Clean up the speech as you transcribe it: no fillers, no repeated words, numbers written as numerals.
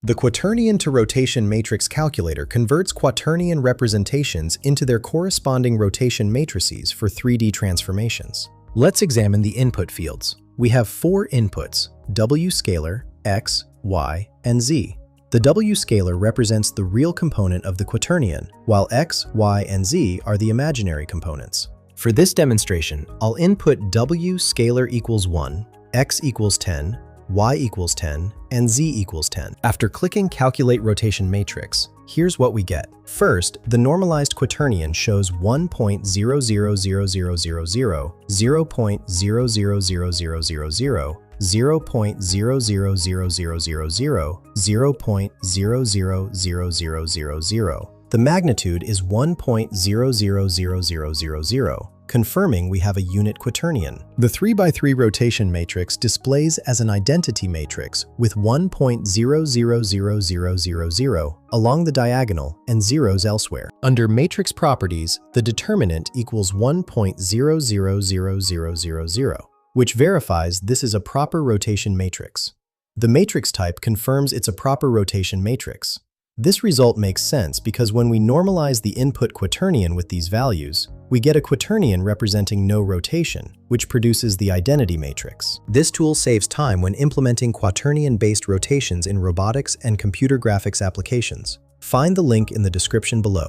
The Quaternion to rotation matrix calculator converts quaternion representations into their corresponding rotation matrices for 3D transformations. Let's examine the input fields. We have 4 inputs: W scalar, X, Y, and Z. The W scalar represents the real component of the quaternion, while X, Y, and Z are the imaginary components. For this demonstration, I'll input W scalar equals 1, X equals 10, Y equals 10, and Z equals 10. After clicking Calculate Rotation Matrix, here's what we get. First, the normalized quaternion shows 1.000000, 0.000000, 0.000000, 0.000000, The magnitude is 1.000000, confirming we have a unit quaternion. The 3x3 rotation matrix displays as an identity matrix with 1.000000 along the diagonal and zeros elsewhere. Under matrix properties, the determinant equals 1.000000, which verifies this is a proper rotation matrix. The matrix type confirms it's a proper rotation matrix. This result makes sense because when we normalize the input quaternion with these values, we get a quaternion representing no rotation, which produces the identity matrix. This tool saves time when implementing quaternion-based rotations in robotics and computer graphics applications. Find the link in the description below.